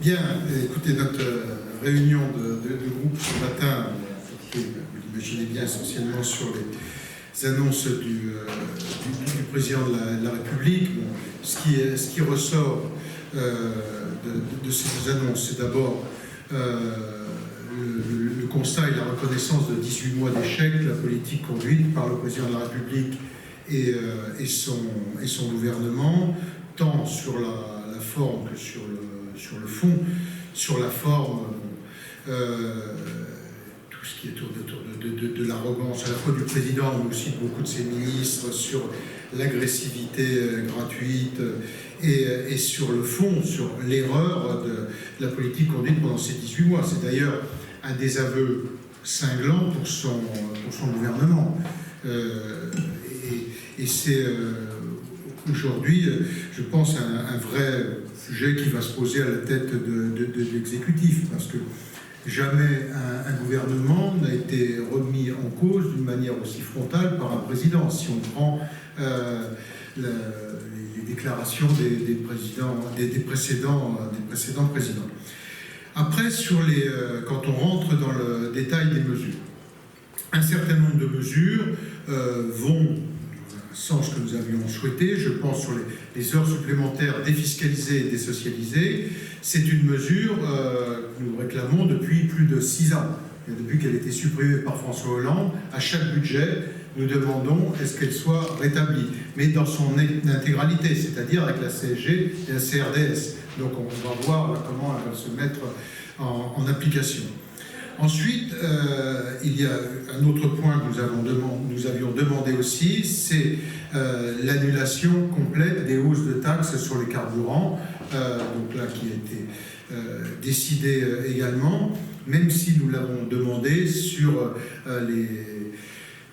Bien, écoutez, notre réunion de groupe ce matin, vous l'imaginez bien, essentiellement sur les annonces du président de la République. Bon, ce qui ressort de ces annonces, c'est d'abord le constat et la reconnaissance de 18 mois d'échec de la politique conduite par le président de la République et son gouvernement, tant sur la forme que sur le fond. Sur la forme, tout ce qui est autour de l'arrogance à la fois du président, mais aussi de beaucoup de ses ministres, sur l'agressivité gratuite et sur le fond, sur l'erreur de la politique conduite pendant ces 18 mois. C'est d'ailleurs un des aveux cinglants pour son gouvernement. Et c'est aujourd'hui, je pense, un vrai sujet qui va se poser à la tête de l'exécutif, parce que jamais un gouvernement n'a été remis en cause d'une manière aussi frontale par un président. Si on prend les déclarations des précédents présidents. Après, quand on rentre dans le détail des mesures, un certain nombre de mesures vont sens que nous avions souhaité. Je pense sur les heures supplémentaires défiscalisées et désocialisées. C'est une mesure que nous réclamons depuis plus de 6 ans. Et depuis qu'elle a été supprimée par François Hollande, à chaque budget, nous demandons est-ce qu'elle soit rétablie, mais dans son intégralité, c'est-à-dire avec la CSG et la CRDS. Donc on va voir comment elle va se mettre en application. Ensuite, il y a un autre point que nous avions demandé aussi, c'est l'annulation complète des hausses de taxes sur les carburants, donc là qui a été décidé également, même si nous l'avons demandé sur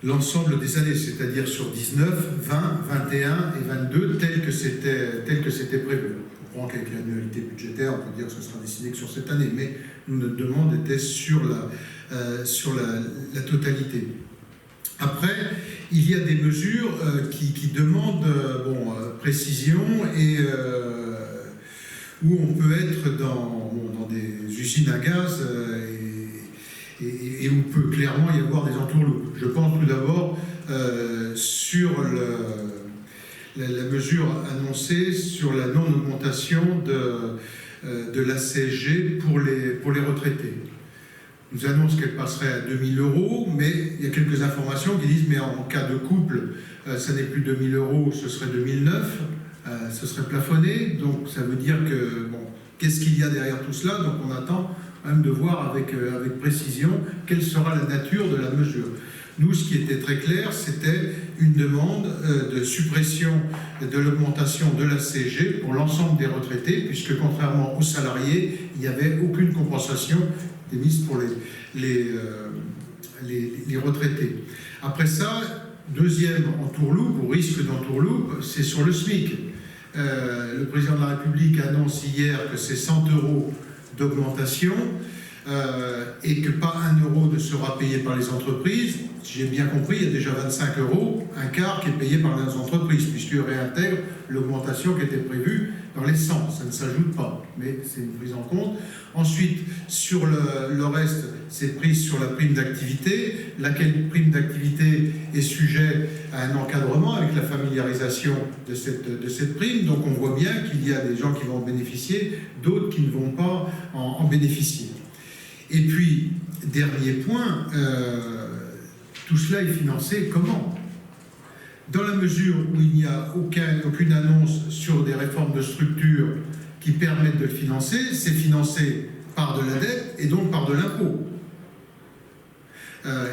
l'ensemble des années, c'est-à-dire sur 19, 20, 21 et 22, tel que c'était prévu. Je comprends qu'avec l'annualité budgétaire, on peut dire que ce sera décidé que sur cette année, mais notre demande était sur la totalité. Après, il y a des mesures qui demandent précision et où on peut être dans des usines à gaz et où peut clairement y avoir des entourloupes. Je pense tout d'abord sur la mesure annoncée sur la non-augmentation de la CSG pour les retraités. On nous annonce qu'elle passerait à 2 000 €, mais il y a quelques informations qui disent mais en cas de couple, ça n'est plus 2 000 €, ce serait 2009, ce serait plafonné. Donc ça veut dire que, qu'est-ce qu'il y a derrière tout cela? Donc on attend même de voir avec précision quelle sera la nature de la mesure. Nous, ce qui était très clair, c'était une demande de suppression de l'augmentation de la CSG pour l'ensemble des retraités, puisque contrairement aux salariés, il n'y avait aucune compensation émise pour les retraités. Après ça, deuxième entourloupe, ou risque d'entourloupe, c'est sur le SMIC. Le président de la République annonce hier que c'est 100 € d'augmentation et que pas 1 € ne sera payé par les entreprises. Si j'ai bien compris, il y a déjà 25 €, un quart qui est payé par les entreprises, puisqu'ils réintègrent l'augmentation qui était prévue dans les 100. Ça ne s'ajoute pas, mais c'est une prise en compte. Ensuite, sur le reste, c'est prise sur la prime d'activité, laquelle prime d'activité est sujet à un encadrement avec la familiarisation de cette prime. Donc on voit bien qu'il y a des gens qui vont en bénéficier, d'autres qui ne vont pas en bénéficier. Et puis, dernier point, tout cela est financé comment? Dans la mesure où il n'y a aucune annonce sur des réformes de structure qui permettent de le financer, c'est financé par de la dette et donc par de l'impôt.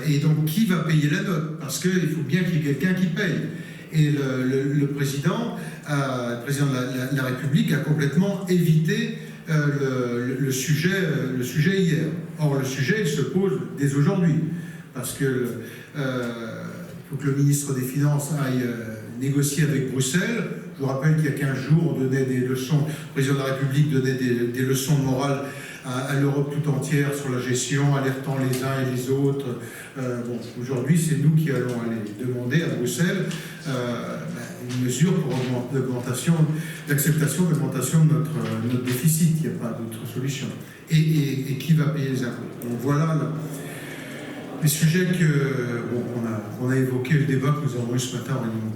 Et donc, qui va payer la note? Parce qu'il faut bien qu'il y ait quelqu'un qui paye. Et le président de la République a complètement évité le sujet hier. Or, le sujet, il se pose dès aujourd'hui. Parce que faut que le ministre des Finances aille négocier avec Bruxelles. Je vous rappelle qu'il y a 15 jours, on donnait des leçons, le président de la République donnait des leçons de morale à l'Europe tout entière sur la gestion, alertant les uns et les autres. Aujourd'hui, c'est nous qui allons aller demander à Bruxelles une mesure pour l'acceptation d'augmentation de notre déficit. Il n'y a pas d'autre solution. Et qui va payer les impôts? Donc voilà les sujets qu'on a évoqués, le débat que nous avons eu ce matin en réunion.